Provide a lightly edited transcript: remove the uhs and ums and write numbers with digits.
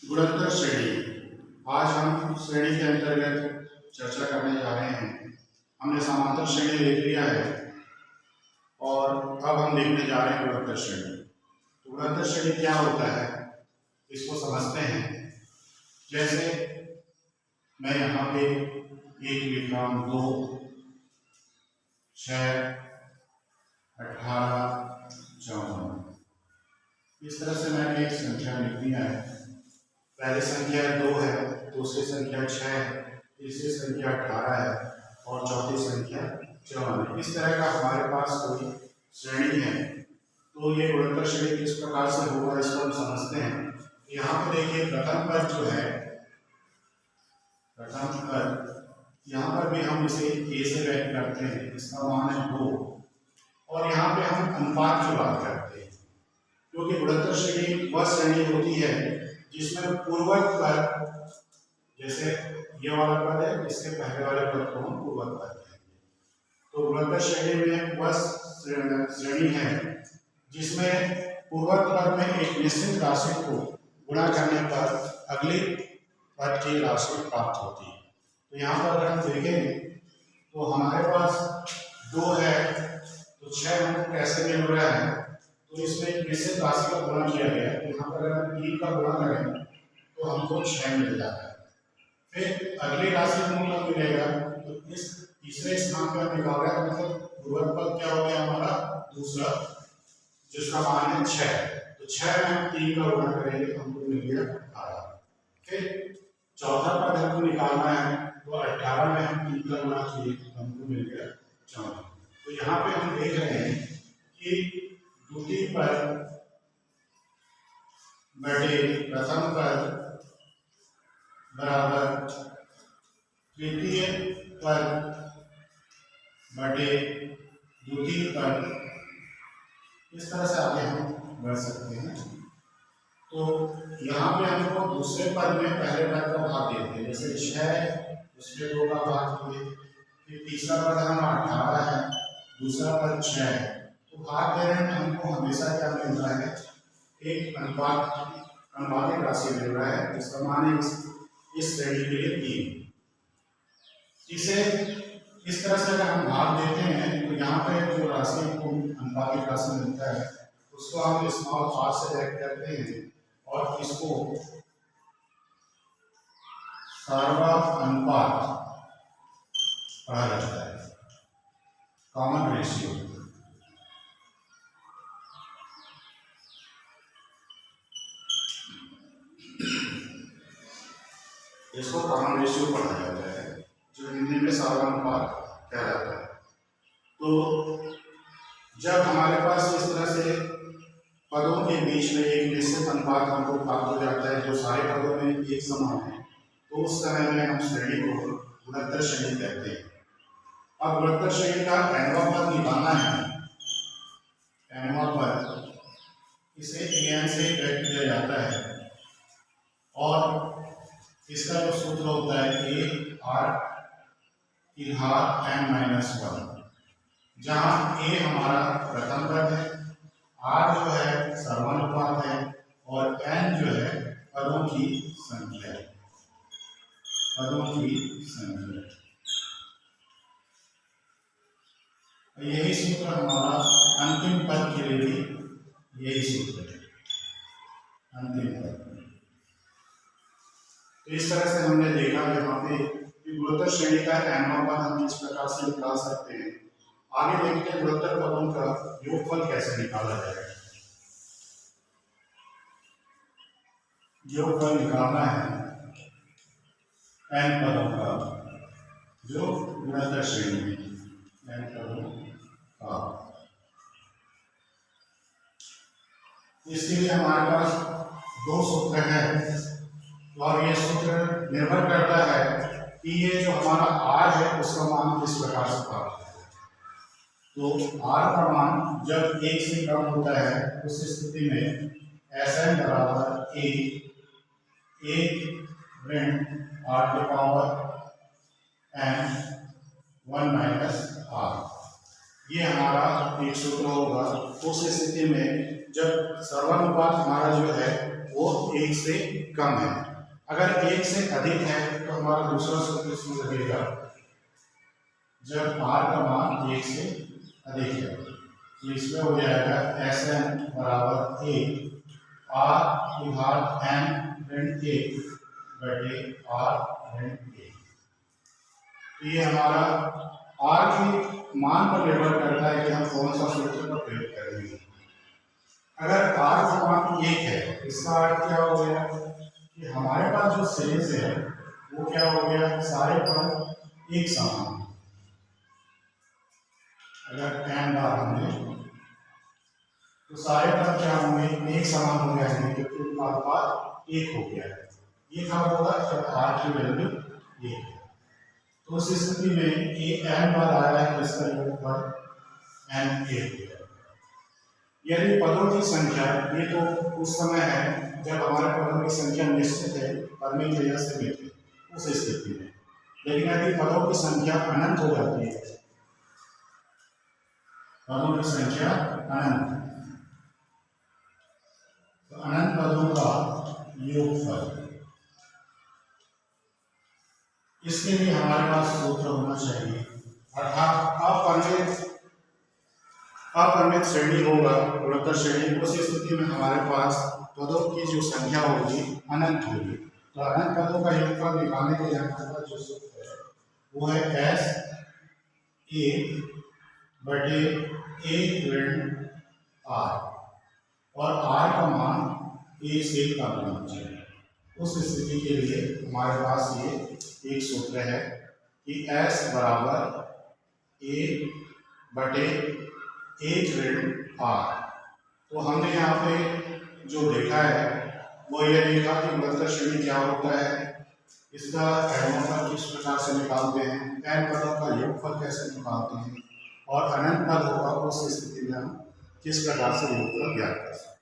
गुणोत्तर श्रेणी। आज हम श्रेणी के अंतर्गत चर्चा करने जा रहे हैं। हमने समांतर श्रेणी देख लिया है और अब हम देखने जा रहे हैं गुणोत्तर श्रेणी। तो गुणोत्तर श्रेणी क्या होता है इसको समझते हैं। जैसे मैं यहाँ पे एक लिख रहा हूँ 2, 6, 18, 14। इस तरह से मैंने एक संख्या लिख दिया है। पहली संख्या 2 है, दूसरी संख्या 6 है, तीसरी संख्या 18 है और चौथी संख्या 54 है। इस तरह का हमारे पास कोई श्रेणी है तो ये गुणोत्तर श्रेणी किस प्रकार से होगा इसको हम समझते हैं। यहाँ पे देखिए प्रथम पद जो है, प्रथम पद यहाँ पर भी हम इसे a से व्यक्त करते हैं, इसका मान है 2 और यहाँ पे हम अनुपात की बात करते हैं क्योंकि गुणोत्तर श्रेणी वह श्रेणी होती है जिसमें पूर्वज पद, जैसे ये वाला पद है इसके पहले वाले पद को हम पूर्वज पद कहेंगे। तो गुणोत्तर श्रेणी में वह श्रेणी है जिसमें पूर्वज पद में एक निश्चित राशि को गुणा करने पर अगली पद की राशि प्राप्त होती है। तो यहाँ पर अगर हम देखेंगे तो हमारे पास 2 है तो 6 हमको कैसे मिल रहा है, तो इसमें एक निश्चित राशि का गुणा किया गया है। यहाँ पर अगर हम 3 का गुणा करें तो हमको 6 मिल जाता है। फिर अगली राशि हमको मिलेगा तो इस तीसरे स्थान पर निकाल रहा है, मतलब पूर्वज पद क्या हो गया हमारा दूसरा, जिसका मान है 6। तो 6 में हम 3 का गुणा करेंगे तो हमको मिल गया 18। फिर चौथा पद हमको निकालना है तो 18 में हम 3 का गुणा किए तो हमको मिल गया 14। तो यहाँ पे हम देख रहे हैं कि द्वितीय पद बटे प्रथम पद बराबर तृतीय पद बटे द्वितीय पद, इस तरह से आगे हम बढ़ सकते हैं। तो यहाँ पे हमको दूसरे पद में पहले पद का भाग देते हैं, जैसे 6 उसके 2 का भाग किए। फिर तीसरा पद हमारा 18 है, दूसरा पद 6 है। तो भाग देने में हमको हमेशा क्या मिल रहा है, एक अनुपातिक राशि मिल रहा है जिसका मान है इस श्रेणी के लिए 3। इसे इस तरह से अगर हम भाग देते हैं तो यहाँ पे जो राशि को अनुपातिक राशि मिलता है उसको हम स्मॉल r से व्यक्त करते हैं और इसको सर्वानुपात पढ़ा जाता है, कॉमन रेशियो। इसको कॉमन रेशियो पढ़ा जाता है जो हिंदी में सर्वानुपात कहलाता है। तो जब हमारे पास इस तरह से पदों के बीच में एक निश्चित अनुपात हमको प्राप्त हो जाता है जो सारे पदों में एक समान है, तो उस समय में हम श्रेणी को गुणोत्तर श्रेणी कहते हैं। अब गुणोत्तर श्रेणी का nवां पद निकालना है। nवां पद इसे an से व्यक्त किया जाता है और इसका जो सूत्र होता है a r की घात n-1, जहाँ a हमारा प्रथम पद है, r जो है सर्वानुपात है और n जो है पदों की संख्या है, पदों की संख्या। यही सूत्र हमारा अंतिम पद के लिए भी यही सूत्र है, अंतिम पद। तो इस तरह से हमने देखा यहाँ पे कि गुणोत्तर श्रेणी का nवां पद हम इस प्रकार से निकाल सकते हैं। आगे देखते हैं गुणोत्तर पदों का योगफल कैसे निकाला जाएगा। योगफल निकालना है n पदों का जो गुणोत्तर श्रेणी में n पदों का। इसके लिए हमारे पास 2 सूत्र हैं और ये सूत्र निर्भर करता है कि ये जो हमारा r है उसका मान किस प्रकार से प्राप्त है। तो r का मान जब 1 से कम होता है उस स्थिति में Sn बराबर 1 ऋण r के पावर n 1 - r, ये हमारा एक सूत्र होगा। उस स्थिति में जब सर्वानुपात हमारा जो है वो 1 से कम है। अगर 1 से अधिक है तो हमारा दूसरा सूत्र इसमें लगेगा, जब r का मान 1 से अधिक है तो इसमें हो जाएगा Sn बराबर 1 r की घात n ऋण 1 बटे r ऋण 1। ये हमारा r की मान पर निर्भर करता है कि हम कौन सा सूत्र का प्रयोग करेंगे। अगर r का मान 1 है, इसका अर्थ क्या हो गया कि हमारे पास जो सीरीज है वो क्या हो गया, सारे पद एक समान। अगर n बार होंगे तो सारे पद क्या होंगे, एक समान हो जाएंगे, क्योंकि उनका अनुपात 1 हो गया है। ये कब होगा, जब r की वैल्यू 1 है। तो उस स्थिति में ये n बार आ रहा है तो इसका योगफल n 1 हो जाएगा। यदि पदों की संख्या, ये तो उस समय है जब हमारे पदों की संख्या निश्चित है, परिमित है या सीमित है, उस स्थिति में। लेकिन यदि पदों की संख्या अनंत हो जाती है, पदों की संख्या अनंत, तो अनंत पदों का योगफल, इसके लिए हमारे पास सूत्र होना चाहिए। अर्थात अपरिमित श्रेणी होगा, गुणोत्तर श्रेणी, उस स्थिति में हमारे पास पदों की जो संख्या होगी अनंत होगी। तो अनंत पदों का योगफल निकालने के लिए हमारे पास जो सूत्र है वो है S A बटे 1 ऋण R, और R का मान 1 से कम होना चाहिए। उस स्थिति के लिए हमारे पास ये एक सूत्र है कि S बराबर A बटे 1 ऋण R। तो हमने यहाँ पे जो देखा है वो ये देखा कि गुणोत्तर श्रेणी क्या होता है, इसका घनफल किस प्रकार से निकालते हैं, n पदों का योगफल कैसे निकालते हैं, और अनंत पद होगा उस स्थिति में हम किस प्रकार से योगफल ज्ञात कर सकते हैं।